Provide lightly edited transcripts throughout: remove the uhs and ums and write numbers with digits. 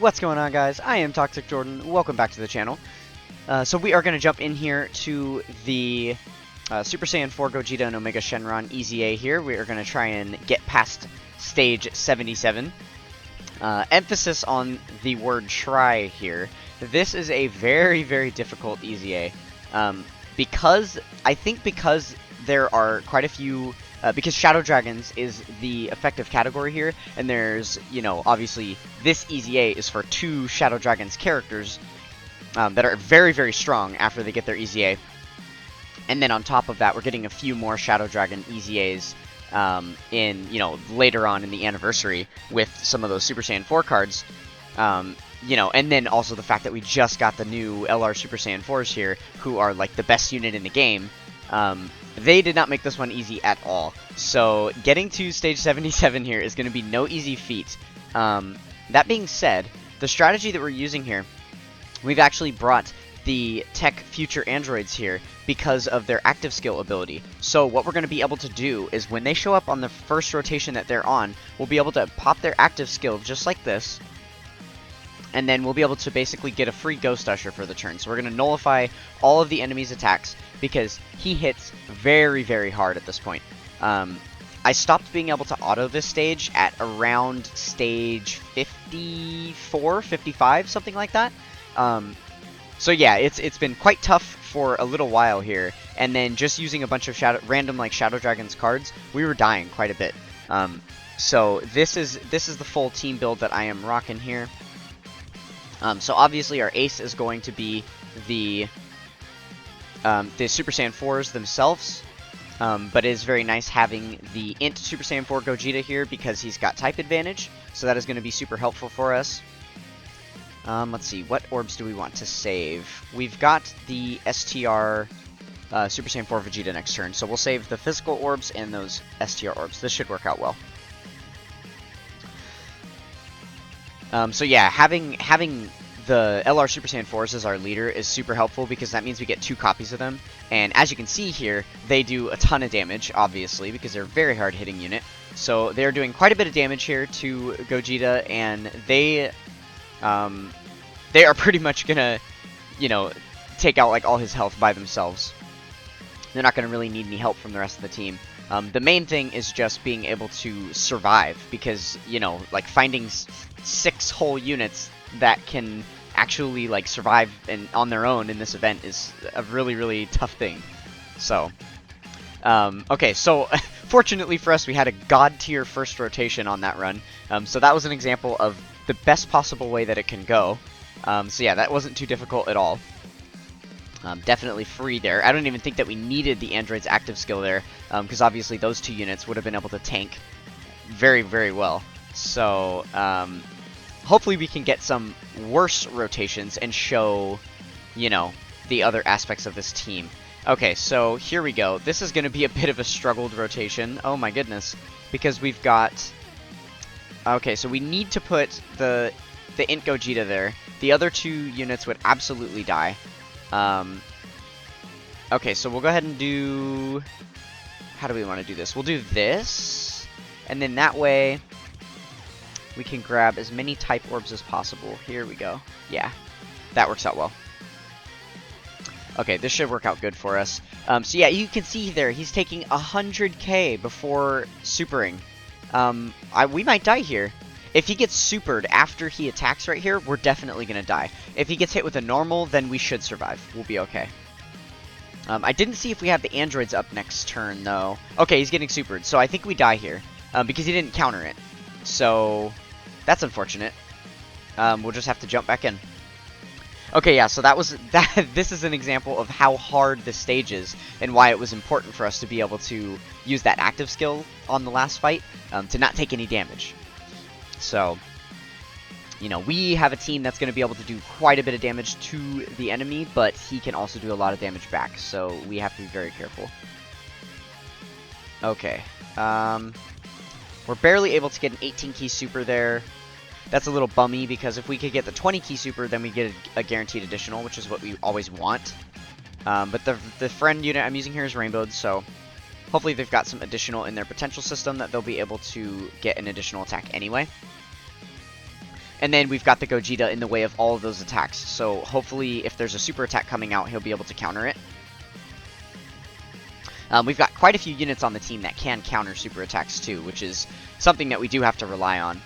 What's going on, guys? I am Toxic Jordan. Welcome back to the channel. So we are going to jump in here to the Super Saiyan 4 Gogeta and Omega Shenron Easy A here. We are going to try and get past stage 77. Emphasis on the word try here. This is a very, very difficult Easy A. Because there are quite a few... because Shadow Dragons is the effective category here, and there's, obviously, this Easy A is for 2 Shadow Dragons characters that are very, very strong after they get their Easy A. And then on top of that, we're getting a few more Shadow Dragon Easy A's later on in the anniversary with some of those Super Saiyan 4 cards. And then also the fact that we just got the new LR Super Saiyan 4s here, who are, like, the best unit in the game. They did not make this one easy at all. So getting to stage 77 here is going to be no easy feat. That being said, the strategy that we're using here, we've actually brought the Tech Future Androids here because of their active skill ability. So what we're going to be able to do is when they show up on the first rotation that they're on, we'll be able to pop their active skill just like this. And then we'll be able to basically get a free Ghost Usher for the turn. So we're going to nullify all of the enemy's attacks because he hits very, very hard at this point. I stopped being able to auto this stage at around stage 54, 55, something like that. So yeah, it's been quite tough for a little while here. And then just using a bunch of random Shadow Dragons cards, we were dying quite a bit. So this is the full team build that I am rocking here. So obviously our ace is going to be the Super Saiyan 4s themselves, but it is very nice having the Int Super Saiyan 4 Gogeta here because he's got type advantage, so that is going to be super helpful for us. Let's see, what orbs do we want to save? We've got the STR Super Saiyan 4 Vegeta next turn, so we'll save the physical orbs and those STR orbs. This should work out well. So yeah, having the LR Super Saiyan 4s as our leader is super helpful because that means we get 2 copies of them. And as you can see here, they do a ton of damage, obviously, because they're a very hard-hitting unit. So they're doing quite a bit of damage here to Gogeta, and they are pretty much gonna, take out like all his health by themselves. They're not gonna really need any help from the rest of the team. The main thing is just being able to survive because, finding 6 whole units that can actually, survive on their own in this event is a really, really tough thing. So, okay, so fortunately for us, we had a god tier first rotation on that run. So that was an example of the best possible way that it can go. So yeah, that wasn't too difficult at all. Definitely free there. I don't even think that we needed the android's active skill there, because obviously those 2 units would have been able to tank very, very well. So, hopefully we can get some worse rotations and show, the other aspects of this team. Okay, so here we go. This is going to be a bit of a struggled rotation. Oh my goodness. Because we've got... Okay, so we need to put the Int Gogeta there. The other 2 units would absolutely die. Okay, so we'll go ahead and do... How do we want to do this? We'll do this, and then that way we can grab as many type orbs as possible. Here we go. Yeah, that works out well. Okay, this should work out good for us. So yeah, you can see there, he's taking 100k before supering. We might die here. If he gets supered after he attacks right here, we're definitely going to die. If he gets hit with a normal, then we should survive. We'll be okay. I didn't see if we have the androids up next turn, though. Okay, he's getting supered, so I think we die here. Because he didn't counter it. So, that's unfortunate. We'll just have to jump back in. Okay, yeah, so this is an example of how hard this stage is, and why it was important for us to be able to use that active skill on the last fight, to not take any damage. So, we have a team that's going to be able to do quite a bit of damage to the enemy, but he can also do a lot of damage back, so we have to be very careful. Okay, we're barely able to get an 18-key super there. That's a little bummy, because if we could get the 20-key super, then we get a guaranteed additional, which is what we always want. But the friend unit I'm using here is rainbowed, so hopefully they've got some additional in their potential system that they'll be able to get an additional attack anyway. And then we've got the Gogeta in the way of all of those attacks. So hopefully if there's a super attack coming out, he'll be able to counter it. We've got quite a few units on the team that can counter super attacks too, which is something that we do have to rely on.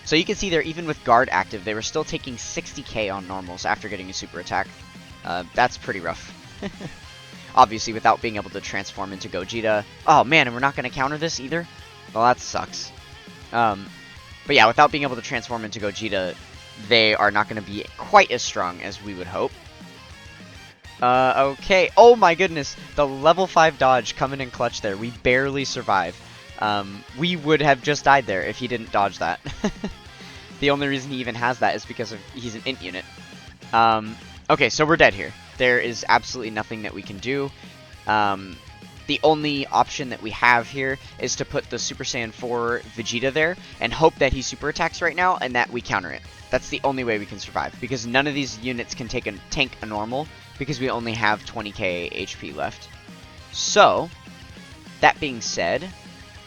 So you can see there, even with guard active, they were still taking 60k on normals after getting a super attack. That's pretty rough. Obviously, without being able to transform into Gogeta. Oh man, and we're not going to counter this either? Well, that sucks. But yeah, without being able to transform into Gogeta, they are not going to be quite as strong as we would hope. Okay. Oh my goodness. The level 5 dodge coming in clutch there. We barely survived. We would have just died there if he didn't dodge that. The only reason he even has that is because he's an int unit. Okay, so we're dead here. There is absolutely nothing that we can do. The only option that we have here is to put the Super Saiyan 4 Vegeta there and hope that he super attacks right now and that we counter it. That's the only way we can survive, because none of these units can tank a normal, because we only have 20k HP left. So, that being said,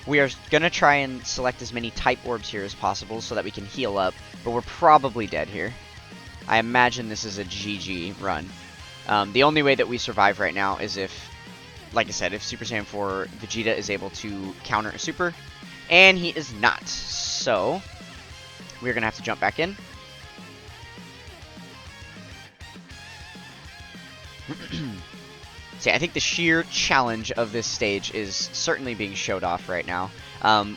we are going to try and select as many type orbs here as possible so that we can heal up, but we're probably dead here. I imagine this is a GG run. The only way that we survive right now is if, like I said, if Super Saiyan 4 Vegeta is able to counter a super, and he is not. So, we're going to have to jump back in. See, I think the sheer challenge of this stage is certainly being showed off right now.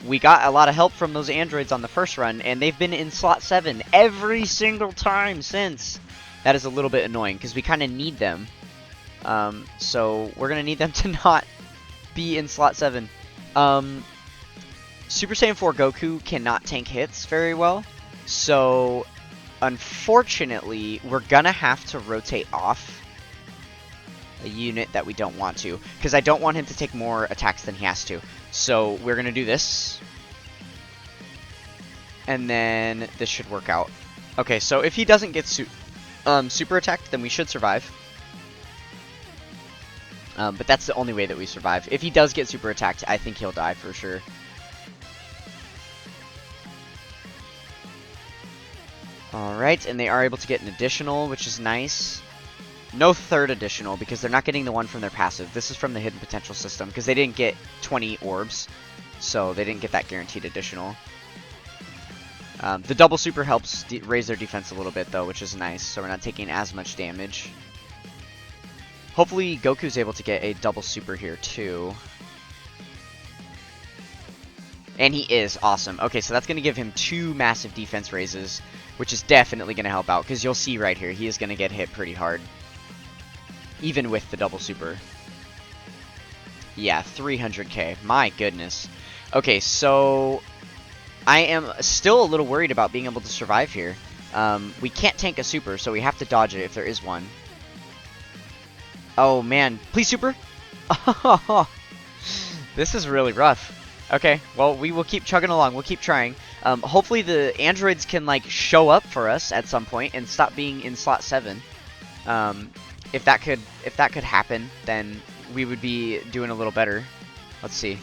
We got a lot of help from those androids on the first run, and they've been in slot 7 every single time since. That is a little bit annoying, because we kind of need them. So we're going to need them to not be in slot 7. Super Saiyan 4 Goku cannot tank hits very well, so unfortunately we're going to have to rotate off a unit that we don't want to, because I don't want him to take more attacks than he has to. So we're going to do this, and then this should work out. Okay, so if he doesn't get super attacked, then we should survive. But that's the only way that we survive. If he does get super attacked, I think he'll die for sure. Alright, and they are able to get an additional, which is nice. No third additional, because they're not getting the one from their passive. This is from the hidden potential system, because they didn't get 20 orbs, so they didn't get that guaranteed additional. The double super helps raise their defense a little bit, though, which is nice, so we're not taking as much damage. Hopefully Goku's able to get a double super here, too. And he is. Awesome. Okay, so that's going to give him 2 massive defense raises, which is definitely going to help out, because you'll see right here, he is going to get hit pretty hard. Even with the double super. Yeah, 300k. My goodness. Okay, so I am still a little worried about being able to survive here. We can't tank a super, so we have to dodge it if there is one. Oh, man. Please, super! This is really rough. Okay, well, we will keep chugging along. We'll keep trying. Hopefully the androids can, like, show up for us at some point and stop being in slot 7. If that could happen, then we would be doing a little better. Let's see.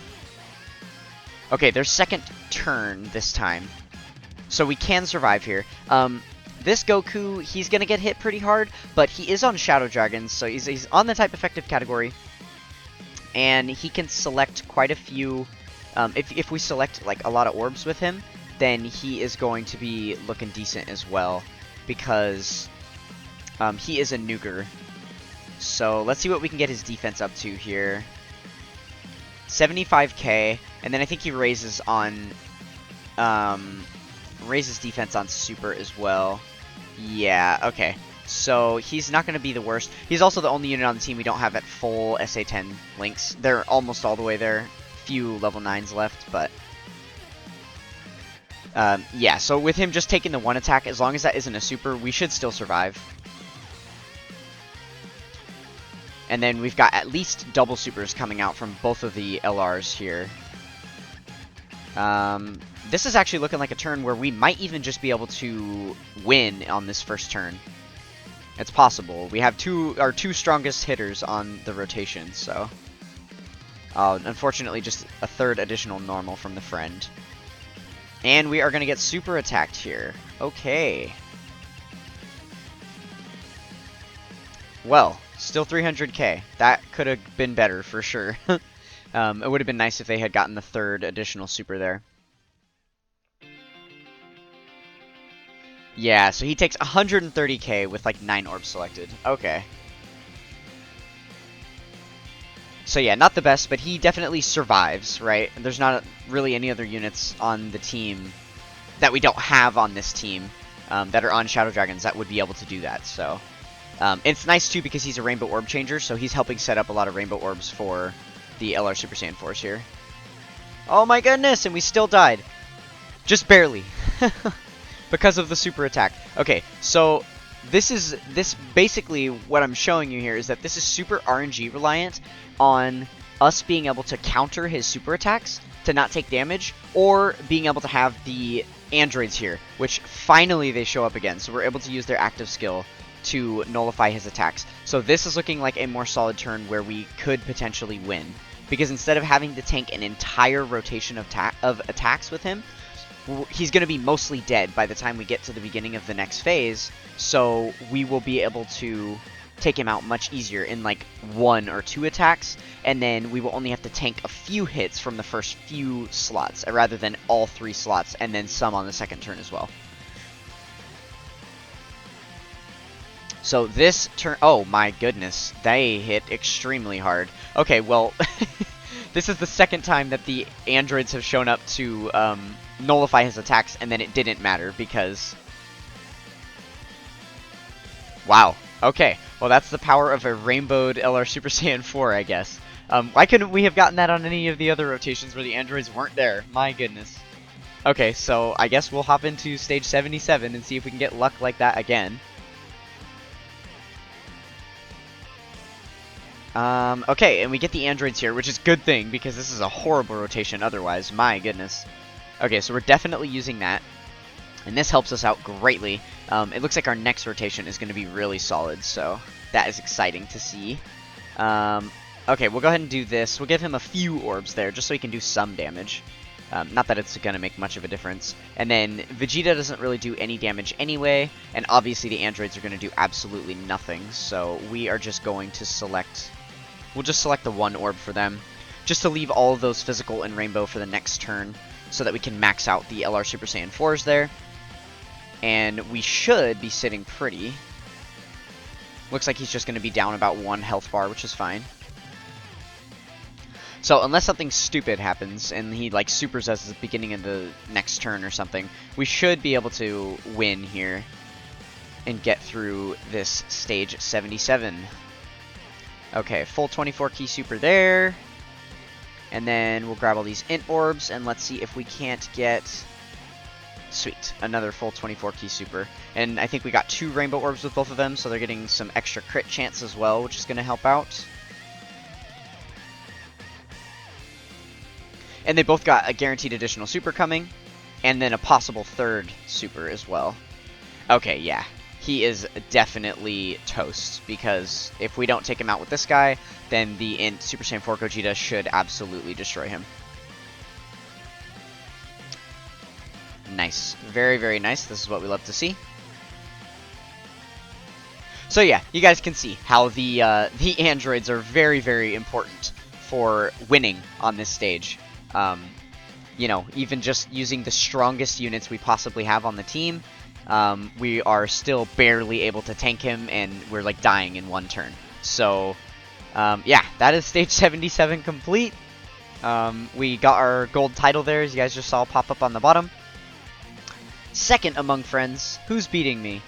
Okay, their second turn this time, so we can survive here. This Goku, he's gonna get hit pretty hard, but he is on Shadow Dragons, so he's on the type effective category, and he can select quite a few. If we select like a lot of orbs with him, then he is going to be looking decent as well, because he is a nuker. So let's see what we can get his defense up to here. 75k, and then I think he raises on raises defense on super as well. Yeah, okay. So he's not going to be the worst. He's also the only unit on the team we don't have at full SA10 links. They're almost all the way there. Few level 9s left, but yeah, so with him just taking the one attack, as long as that isn't a super, we should still survive. And then we've got at least double supers coming out from both of the LRs here. This is actually looking like a turn where we might even just be able to win on this first turn. It's possible. We have our two strongest hitters on the rotation, so. Unfortunately, just a third additional normal from the friend. And we are going to get super attacked here. Okay. Well, still 300k. That could have been better for sure. It would have been nice if they had gotten the third additional super there. Yeah, so he takes 130k with like 9 orbs selected. Okay. So yeah, not the best, but he definitely survives, right? There's not really any other units on the team that we don't have on this team that are on Shadow Dragons that would be able to do that, so... it's nice too because he's a Rainbow Orb Changer, so he's helping set up a lot of Rainbow Orbs for the LR Super Saiyan 4s here. Oh my goodness, and we still died. Just barely. Because of the super attack. Okay, so this basically what I'm showing you here is that this is super RNG reliant on us being able to counter his super attacks to not take damage, or being able to have the androids here, which finally they show up again, so we're able to use their active skill to nullify his attacks. So this is looking like a more solid turn where we could potentially win, because instead of having to tank an entire rotation of attacks with him, he's going to be mostly dead by the time we get to the beginning of the next phase, so we will be able to take him out much easier in like 1 or 2 attacks, and then we will only have to tank a few hits from the first few slots, rather than all 3 slots, and then some on the second turn as well. So this turn... Oh my goodness, they hit extremely hard. Okay, well, this is the second time that the androids have shown up to nullify his attacks, and then it didn't matter because... Wow. Okay. Well, that's the power of a rainbowed LR Super Saiyan 4, I guess. Why couldn't we have gotten that on any of the other rotations where the androids weren't there? My goodness. Okay, so I guess we'll hop into stage 77 and see if we can get luck like that again. Okay, and we get the androids here, which is a good thing, because this is a horrible rotation otherwise. My goodness. Okay, so we're definitely using that, and this helps us out greatly. It looks like our next rotation is going to be really solid, so that is exciting to see. Okay, we'll go ahead and do this. We'll give him a few orbs there, just so he can do some damage. Not that it's going to make much of a difference. And then Vegeta doesn't really do any damage anyway, and obviously the androids are going to do absolutely nothing, so we are just going to select... We'll just select the 1 orb for them, just to leave all of those physical and rainbow for the next turn, so that we can max out the LR Super Saiyan 4s there. And we should be sitting pretty. Looks like he's just going to be down about 1 health bar, which is fine. So unless something stupid happens and he like supers us at the beginning of the next turn or something, we should be able to win here and get through this stage 77. Okay, full 24 key super there. And then we'll grab all these int orbs, and let's see if we can't get... Sweet, another full 24 key super. And I think we got 2 rainbow orbs with both of them, so they're getting some extra crit chance as well, which is going to help out. And they both got a guaranteed additional super coming, and then a possible 3rd super as well. Okay, yeah. He is definitely toast, because if we don't take him out with this guy, then the Int Super Saiyan 4 Gogeta should absolutely destroy him. Nice. Very, very nice. This is what we love to see. So yeah, you guys can see how the androids are very, very important for winning on this stage. You know, even just using the strongest units we possibly have on the team, we are still barely able to tank him, and we're like dying in 1 turn. So, yeah, that is stage 77 complete. We got our gold title there, as you guys just saw pop up on the bottom. Second among friends. Who's beating me?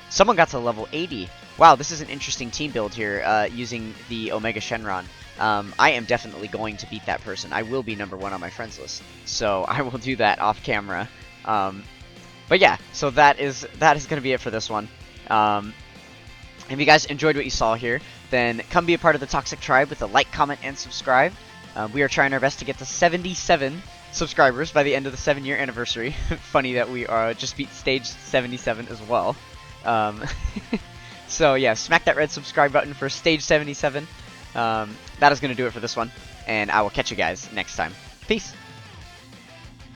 Someone got to level 80. Wow, this is an interesting team build here, using the Omega Shenron. I am definitely going to beat that person. I will be number 1 on my friends list, so I will do that off camera. But yeah, so that is going to be it for this one. If you guys enjoyed what you saw here, then come be a part of the Toxic Tribe with a like, comment, and subscribe. We are trying our best to get to 77 subscribers by the end of the 7-year anniversary. Funny that we just beat stage 77 as well. So yeah, smack that red subscribe button for stage 77. That is going to do it for this one, and I will catch you guys next time. Peace!